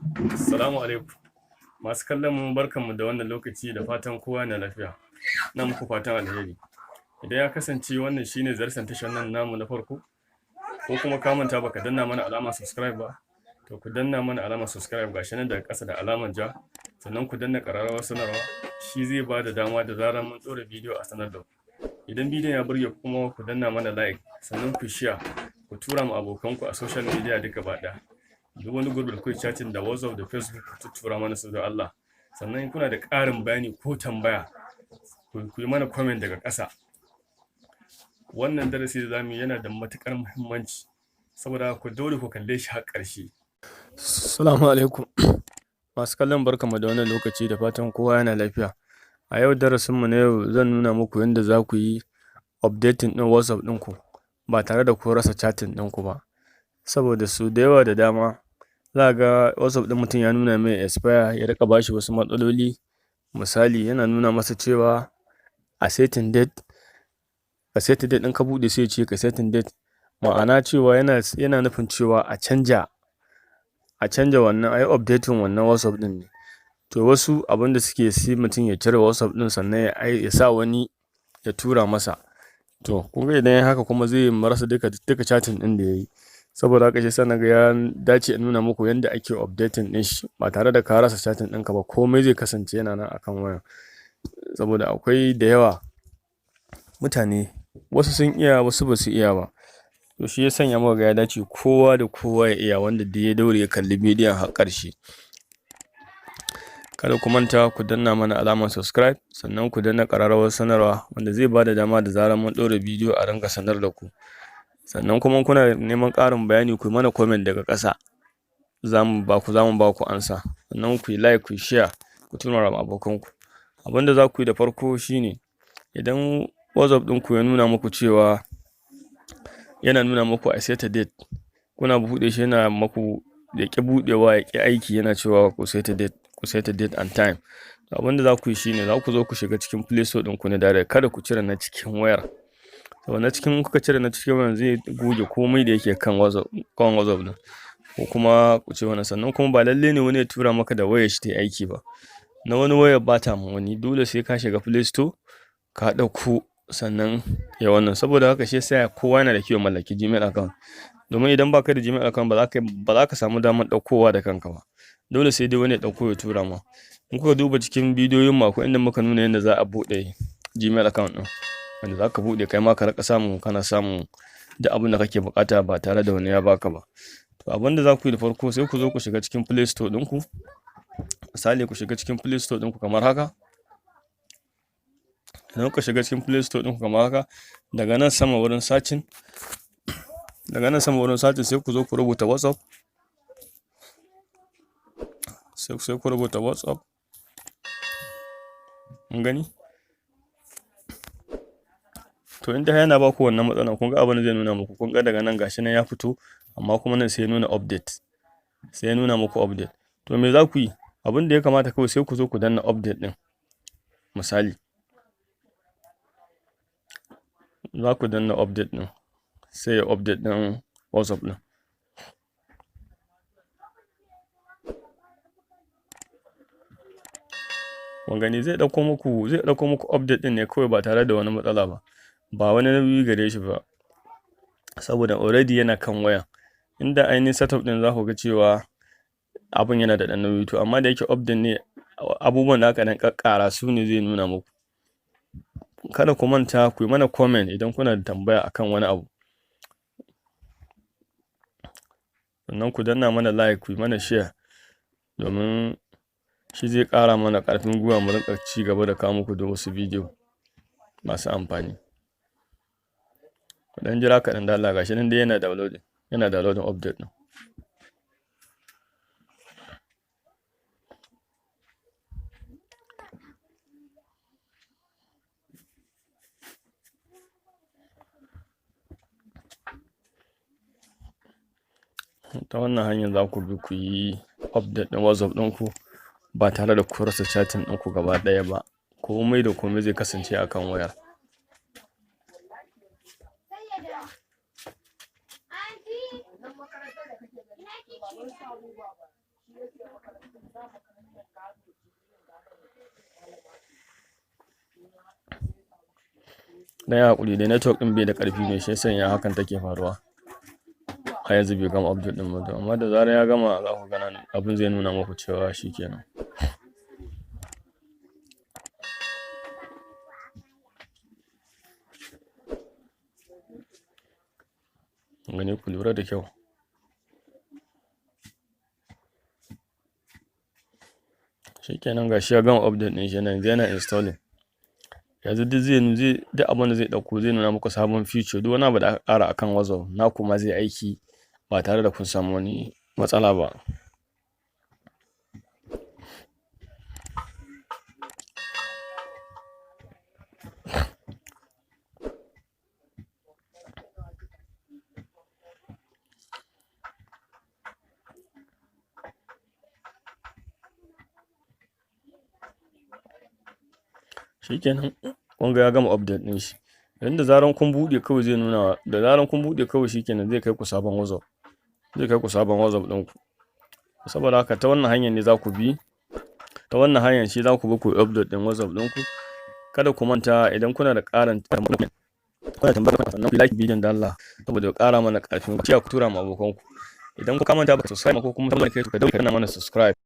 Assalamu alaikum. Masu kallon mu barkanmu da wannan lokaci da fatan kowa na lafiya. Na muku fatan alheri. Idan ya kasance wannan shine zarsan tashar nan namu na farko, ko kuma ka manta baka danna mana alamar subscribe ba, to ku danna mana alamar subscribe gashi nan daga ƙasa da alamar ja, sannan ku danna ƙararrawar sanarwa, shi zai ba da dama da zarar mun ɗora bidiyo a sanar da ku. Idan bidiyon ya burge ku kuma ku danna mana like, sannan ku share, ku tura ma abokanku a social media duka gaba ɗaya. Duk wani group da kuke chatting da WhatsApp da Facebook ku tura mana su da Allah. Sannan in kuna da ƙarin bayani ko tambaya, ku yi mana comment daga ƙasa. Wannan darasi da zamu yi yana da matuƙar muhimmanci, saboda ku dole ku kalle shi har ƙarshe. Assalamu alaikum. Masu kallon barkanmu da wannan lokaci da fatan kowa yana lafiya. A yau darasinmu na yau zan nuna muku yadda za ku yi updating ɗin WhatsApp ɗinku ba tare da ku rasa chatting ɗinku ba. Saboda su da yawa da dama za ga WhatsApp ɗin mutum ya nuna mai expire, ya riƙa bashi wasu matsaloli. Misali yana nuna masa cewa a setting date ɗin ka buɗe sai ya ce ka setting date. Ma'ana cewa yana nufin cewa a canja wannan, a yi updating wannan WhatsApp ɗin ne. To wasu abin da suke sai mutum ya cire WhatsApp ɗin sannan ya sa wani ya tura masa. To kun ga idan ya haka kuma zai rasa duka chatting ɗin da ya yi. Saboda haka shi yasa na ga ya dace in nuna muku yadda ake updating ɗin shi ba tare da ka rasa chatting ɗinka ba, komai zai kasance yana nan akan wayan. Saboda akwai da yawa mutane, wasu sun iya wasu ba su iya ba. To shi ya sanya muka ga ya dace kowa da kowa ya iya, wanda duk ya daure ya kalli bidiyon har ƙarshe. Kada ku manta ku danna mana alamar subscribe, sannan ku danna ƙararrawar sanarwa wanda zai ba da dama da zarar mun ɗora bidiyo a ringa sanar da ku. Sannan kuma kuna neman ƙarin bayani ku yi mana comment daga ƙasa, za mu ba ku ansa. Sannan ku yi like, ku yi share, ku tura ma abokanku. Abin da za ku yi da farko shine, idan WhatsApp ɗinku ya nuna muku cewa yana nuna muku a set date, kuna buɗe shi yana muku ya ƙi buɗewa, ya ƙi aiki, yana cewa ku set date and time. Abin da za ku yi shine za ku zo ku shiga cikin Play Store ɗinku na direct, kada ku cire na cikin wayar. To na cikin, kuka cire na cikin wayar zai goge komai da yake kan WhatsApp ɗin. Ko kuma ku ce wannan, sannan kuma ba lalle ne wani ya tura maka da wayar shi ta aiki ba. Na wani wayar ba ta ma wani, dole sai ka shiga Play Store ka ɗauko sannan ya wannan. Saboda haka shi yasa kowa yana da kyau mallaki Gmail account. Domin idan ba ka da Gmail account ba za ka samu damar ɗaukowa da kanka ba. Dole sai dai wani ya ɗauko ya tura ma. In kuka duba cikin bidiyoyin mu akwai inda muka nuna yadda za a buɗe Gmail account ɗin, wanda za ka buɗe kai ma ka riƙa kana samun duk abin da kake buƙata ba tare da wani ya baka ba. To abin da za ku yi da farko sai ku zo ku shiga cikin Play Store ɗinku. Misali ku shiga cikin Play Store ɗinku kamar haka. Idan kuka shiga cikin Play Store ɗinku kamar haka, daga nan sama wurin searching sai ku zo ku rubuta WhatsApp. Sai ku rubuta WhatsApp. Kun gani? To inda yana ba ku wannan matsalan, kun ga abin da zai nuna muku. Kun ga daga nan gashi nan ya fito, amma kuma nan sai ya nuna update. Sai ya nuna muku update. To me za ku yi? Abin da ya kamata kawai sai ku zo ku danna update ɗin. Misali, za ku danna update ɗin, sai ya update ɗin WhatsApp ɗin. Kun gani zai ɗauko muku update ɗin ne kawai ba tare da wani matsala ba. Ba wani nauyi gare shi ba, saboda already yana kan waya. Inda ainihin setup ɗin za ku ga cewa abin yana da ɗan nauyi, to amma da yake update ne, abubuwan da aka ɗan ƙaƙƙara su ne zai nuna muku. Kada ku manta ku yi mana comment idan kuna da tambaya akan wani abu. Sannan ku danna mana like, ku yi mana share, domin shi zai ƙara mana ƙarfin gwiwa mu rinƙa ci gaba da kawo muku da wasu bidiyo masu amfani. Ku ɗan jira kaɗan da Allah, gashi nan dai yana downloading update ɗin. Ta wannan hanyar za ku bi ku yi update ɗin WhatsApp ɗinku ba tare da ku rasa chatting ɗinku gaba ɗaya ba. Komai da komai zai kasance akan wayar. Dan ya haƙuri da network ɗin bai da ƙarfi ne, shi yasa ya hakan take faruwa. Har yanzu bai gama update ɗin ba, amma da zarar ya gama za ku ga abin zai nuna muku cewa shikenan. Gani ku lura da kyau. Shikenan gashi ya gama update ɗin shi yanzu yana installing. Yanzu duk abin da zai ɗauko zai nuna muku sabon feature, duk wani abu da aka ƙara akan WhatsApp naku ma zai aiki ba tare da kun samu wani matsala ba. Shikenan kun ga ya gama update ɗin shi. Idan da zaran kun buɗe kawai zai nuna, da zaran kun buɗe kawai shikenan zai kai ku sabon WhatsApp. Zai kai ku sabon WhatsApp ɗinku. Saboda haka ta wannan hanyar ne za ku bi, ta wannan hanyar ce za ku bi ku update ɗin WhatsApp ɗinku. Kada ku manta idan kuna da ƙarin tambaya, sannan ku like bidiyon da Allah saboda ƙara mana ƙarfin ku tura ma abokanku. Idan ku manta ba ku subscribe ko kuma kai ku danna mana subscribe.